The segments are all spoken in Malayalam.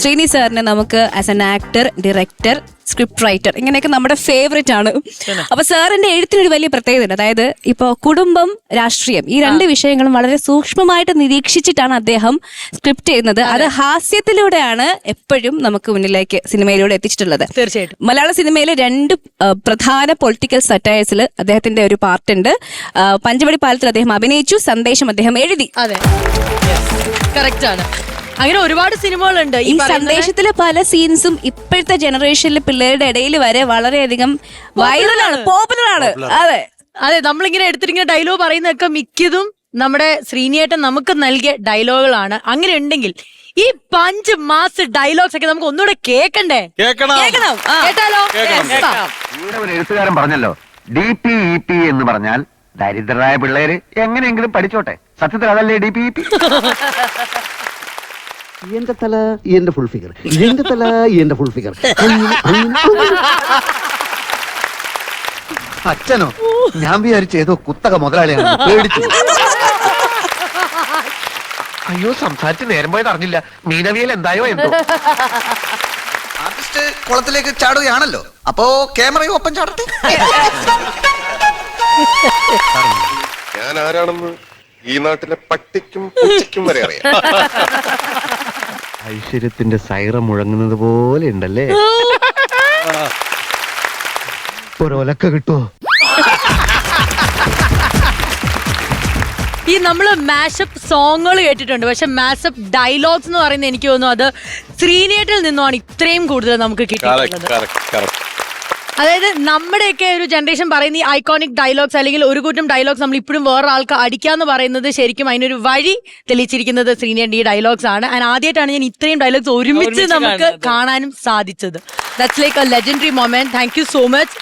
ശ്രീനി സാറിനെ നമുക്ക് as an actor, director, script writer ഇങ്ങനെയൊക്കെ നമ്മുടെ ഫേവറേറ്റ് ആണ്. അപ്പൊ സാറിന്റെ എഴുത്തിനൊരു വലിയ പ്രത്യേകത, അതായത് ഇപ്പൊ കുടുംബം, രാഷ്ട്രീയം ഈ രണ്ട് വിഷയങ്ങളും വളരെ സൂക്ഷ്മമായിട്ട് നിരീക്ഷിച്ചിട്ടാണ് അദ്ദേഹം സ്ക്രിപ്റ്റ് ചെയ്യുന്നത്. അത് ഹാസ്യത്തിലൂടെയാണ് എപ്പോഴും നമുക്ക് മുന്നിലേക്ക് സിനിമയിലൂടെ എത്തിച്ചിട്ടുള്ളത്. തീർച്ചയായിട്ടും മലയാള സിനിമയിലെ രണ്ട് പ്രധാന പൊളിറ്റിക്കൽ സറ്റയേഴ്സിൽ അദ്ദേഹത്തിന്റെ ഒരു പാർട്ടുണ്ട്. പഞ്ചവടി പാലത്തിൽ അദ്ദേഹം അഭിനയിച്ചു, സന്ദേശം അദ്ദേഹം എഴുതി. അതെ, കറക്റ്റ് ആണ്. അങ്ങനെ ഒരുപാട് സിനിമകളുണ്ട്. ഈ സന്ദേശത്തിലെ പല സീൻസും ഇപ്പോഴത്തെ ജനറേഷനിലെ പിള്ളേരുടെ ഇടയിൽ വരെ വളരെയധികം വൈറലാണ്, പോപ്പുലറാണ്. അതെ അതെ, നമ്മളിങ്ങനെ എടുത്തിരിക്കുന്ന ഡയലോഗ് പറയുന്നതൊക്കെ മിക്കതും നമ്മുടെ ശ്രീനിയേട്ടൻ നമുക്ക് നൽകിയ ഡയലോഗുകളാണ്. അങ്ങനെ ഉണ്ടെങ്കിൽ ഈ 5 മാസ് ഡയലോഗ്സ് ഒക്കെ നമുക്ക് ഒന്നുകൂടെ കേൾക്കണ്ടേ? കേട്ടാലോ? ഇവിടെ ഒരു എഴുത്തുകാരൻ പറഞ്ഞല്ലോ, DPEP എന്ന് പറഞ്ഞാൽ ദരിദ്രരായ പിള്ളേര് എങ്ങനെയെങ്കിലും പഠിച്ചോട്ടെ. സത്യത്തിൽ അതല്ലേ DPEP? എന്റെ തല എന്റെ ഫുൾ ഫിഗർ, എന്റെ തല എന്റെ ഫുൾ ഫിഗർ. അച്ഛനോ? ഞാൻ വിചാരിച്ചു ഏതോ കുത്തക മുതലാളിയാണ്, പേടിച്ചു. അയ്യോ, സംസാരിച്ച് നേരം പോയത് അറിഞ്ഞില്ല. മീനവിയൽ എന്തായോ എന്തോ. ആർട്ടിസ്റ്റ് കുളത്തിലേക്ക് ചാടുകയാണല്ലോ, അപ്പോ ക്യാമറയും ഒപ്പം ചാടട്ടെ. ഞാൻ ആരാണെന്ന് ഈ നാട്ടിലെ പട്ടിക്കും പൂച്ചയ്ക്കും വരെ അറിയാം. ഐശ്വര്യത്തിന്റെ സൈറ മുഴങ്ങുന്നത് പോലെ ഉണ്ടല്ലേ. ഒരൊലക്ക കിട്ടുമോ? ഈ നമ്മള് മാഷപ്പ് സോങ്ങുകൾ കേട്ടിട്ടുണ്ട്, പക്ഷെ മാഷപ്പ് ഡയലോഗ്സ് എന്ന് പറയുന്നത് എനിക്ക് തോന്നുന്നു അത് ശ്രീനിയേട്ടിൽ നിന്നുമാണ് ഇത്രയും കൂടുതൽ നമുക്ക് കിട്ടിയിട്ടുള്ളത്. അതായത് നമ്മുടെയൊക്കെ ഒരു ജനറേഷൻ പറയുന്ന ഈ ഐക്കോണിക് ഡയലോഗ്സ് അല്ലെങ്കിൽ ഒരു കൂട്ടം ഡയലോഗ്സ് നമ്മൾ ഇപ്പോഴും വേറെ ആൾക്ക് അടിക്കാന്ന് പറയുന്നത് ശരിക്കും അതിനൊരു വഴി തെളിയിച്ചിരിക്കുന്നത് ശ്രീനിയേട്ടൻ ഈ ഡയലോഗ്സ് ആണ്. ആൻഡ് ആദ്യമായിട്ടാണ് ഞാൻ ഇത്രയും ഡയലോഗ്സ് ഒരുമിച്ച് നമുക്ക് കാണാനും സാധിച്ചത്. That's like A legendary moment. Thank you so much.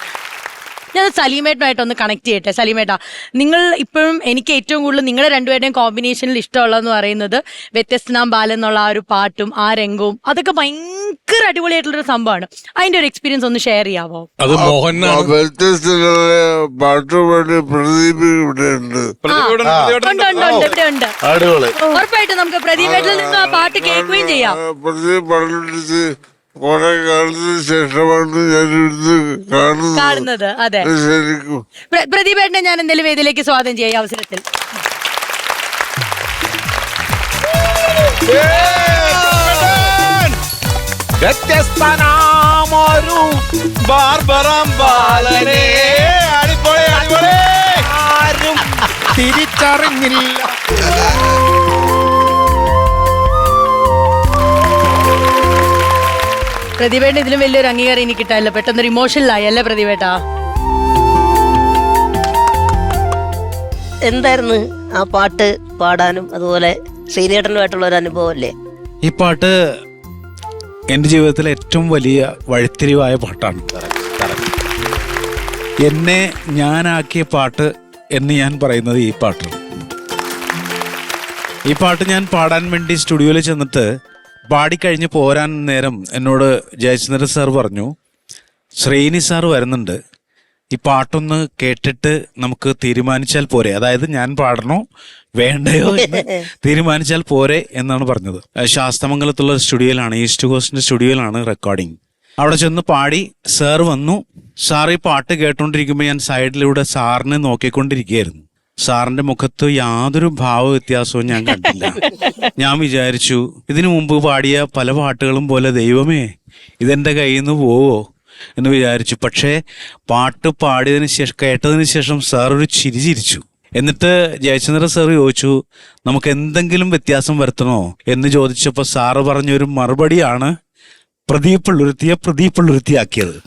ഞാൻ സലീമേട്ടനായിട്ടൊന്ന് കണക്ട് ചെയ്യട്ടെ. സലീമേട്ടാ, നിങ്ങൾ ഇപ്പോഴും എനിക്ക് ഏറ്റവും കൂടുതൽ നിങ്ങളുടെ രണ്ടുപേരുടെയും കോമ്പിനേഷനിൽ ഇഷ്ടമുള്ളതെന്ന് പറയുന്നത് വ്യത്യസ്തനാം ബാലൻ എന്നുള്ള ആ ഒരു പാട്ടും ആ രംഗവും അതൊക്കെ ഭയങ്കര അടിപൊളിയായിട്ടുള്ളൊരു സംഭവമാണ്. അതിന്റെ ഒരു എക്സ്പീരിയൻസ് ഒന്ന് ഷെയർ ചെയ്യാവോ? അത് പാട്ടുപാടി പ്രദീപ് ഇവിടെ ഉണ്ട്. ഇവിടെ ഉണ്ട്. ഉറപ്പായിട്ടും നമുക്ക് പ്രദീപേട്ടിൽ നിന്ന് ആ പാട്ട് കേൾക്കുകയും ചെയ്യാം. പ്രദീപ് പറഞ്ഞിട്ട് കുറെ കാലത്തിന് ശേഷമാണ് ഞാൻ കാണുന്നത്. അതെ, ശരിക്കും പ്രദീപേട്ടനെ ഞാൻ എന്തെങ്കിലും വേദിയിലേക്ക് സ്വാഗതം ചെയ്യാം അവസരത്തിൽ. വ്യത്യസ്തനാമൊരു ബാർബറം ബാലനെ ആരും തിരിച്ചറിഞ്ഞില്ല. പ്രതിഭേട്ട ഇതിലും വലിയൊരു അംഗീകാരം ഇനി കിട്ടാനില്ല. പെട്ടെന്നൊരു ഇമോഷണലായി അല്ലേ പ്രതിഭേട്ടാ? എന്തായിരുന്നു ആ പാട്ട് പാടാനും അതുപോലെ ശ്രീനേട്ടനുമായിട്ടുള്ള ഒരു അനുഭവം അല്ലേ? ഈ പാട്ട് എൻ്റെ ജീവിതത്തിലെ ഏറ്റവും വലിയ വഴിത്തിരിവായ പാട്ടാണ്. എന്നെ ഞാനാക്കിയ പാട്ട് എന്ന് ഞാൻ പറയുന്നത് ഈ പാട്ടാണ്. ഈ പാട്ട് ഞാൻ പാടാൻ വേണ്ടി സ്റ്റുഡിയോയിൽ ചെന്നിട്ട് പാടിക്കഴിഞ്ഞ് പോരാൻ നേരം എന്നോട് ജയചന്ദ്രൻ സാർ പറഞ്ഞു, ശ്രീനി സാർ വരുന്നുണ്ട്, ഈ പാട്ടൊന്ന് കേട്ടിട്ട് നമുക്ക് തീരുമാനിച്ചാൽ പോരെ, അതായത് ഞാൻ പാടണോ വേണ്ടയോ എന്ന് തീരുമാനിച്ചാൽ പോരെ എന്നാണ് പറഞ്ഞത്. ശാസ്തമംഗലത്തുള്ള സ്റ്റുഡിയോയിലാണ്, ഈസ്റ്റ് കോസ്റ്റിന്റെ സ്റ്റുഡിയോയിലാണ് റെക്കോർഡിങ്. അവിടെ ചെന്ന് പാടി സാർ വന്നു. സാർ ഈ പാട്ട് കേട്ടോണ്ടിരിക്കുമ്പോൾ ഞാൻ സൈഡിലൂടെ സാറിനെ നോക്കിക്കൊണ്ടിരിക്കുകയായിരുന്നു. സാറിന്റെ മുഖത്ത് യാതൊരു ഭാവ വ്യത്യാസവും ഞാൻ കണ്ടില്ല. ഞാൻ വിചാരിച്ചു ഇതിനു മുമ്പ് പാടിയ പല പാട്ടുകളും പോലെ ദൈവമേ ഇതെന്റെ കയ്യിൽ നിന്ന് പോവോ എന്ന് വിചാരിച്ചു. പക്ഷേ പാട്ട് പാടിയതിനു ശേഷം കേട്ടതിന് ശേഷം സാർ ഒരു ചിരി ചിരിച്ചു. എന്നിട്ട് ജയചന്ദ്ര സാർ ചോദിച്ചു നമുക്ക് എന്തെങ്കിലും വ്യത്യാസം വരുത്തണോ എന്ന് ചോദിച്ചപ്പോൾ സാറ് പറഞ്ഞൊരു മറുപടിയാണ് പ്രദീപ് പള്ളുരുത്തിയാക്കിയത്.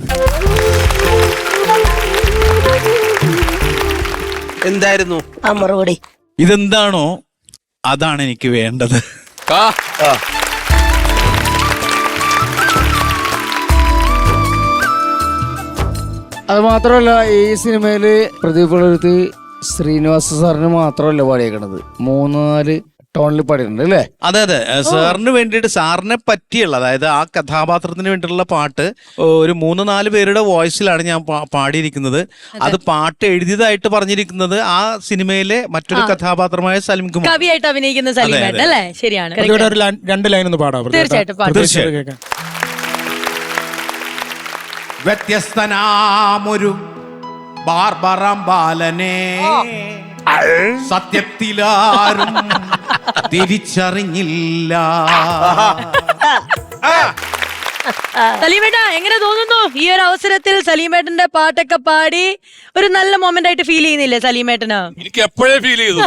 എന്തായിരുന്നു ആ മറുപടി? ഇതെന്താണോ അതാണ് എനിക്ക് വേണ്ടത്. അത് മാത്രമല്ല, ഈ സിനിമയില് പ്രദീപ് പള്ളുരുത്തി ശ്രീനിവാസ സാറിന് മാത്രമല്ല പാടിയേക്കണത്, 3-4 ടോണിൽ പാടിയിട്ടുണ്ട് അല്ലേ? അതെ അതെ, സാറിന് വേണ്ടിയിട്ട് സാറിനെ പറ്റിയുള്ള, അതായത് ആ കഥാപാത്രത്തിന് വേണ്ടിയിട്ടുള്ള പാട്ട് ഒരു 3-4 പേരുടെ വോയിസിലാണ് ഞാൻ പാടിയിരിക്കുന്നത്. അത് പാട്ട് എഴുതിയതായിട്ട് പറഞ്ഞിരിക്കുന്നത് ആ സിനിമയിലെ മറ്റൊരു കഥാപാത്രമായ സലിം കുമാർ, കവിയായിട്ട് അഭിനയിക്കുന്ന സലീമേട്ടൻ അല്ലേ? ശരിയാണ്. ഇവിടെ ഒരു 2 ലൈൻ ഒന്ന് പാടാം. തീർച്ചയായിട്ടും പാടാം. തീർച്ചയായിട്ടും. വ്യത്യസ്തനാമൊരു ബാർബറാം ബാലനെ സത്യത്തിലാരും തിരിച്ചറിഞ്ഞില്ല. സലീമേട്ട എങ്ങനെ തോന്നുന്നു ഈ ഒരു അവസരത്തിൽ സലീമേട്ടന്റെ പാട്ടൊക്കെ പാടി ഒരു നല്ല മൊമെന്റ് ആയിട്ട് ഫീൽ ചെയ്യുന്നില്ലേ സലീമേട്ടന്? എനിക്ക് എപ്പോഴേ ഫീൽ ചെയ്തു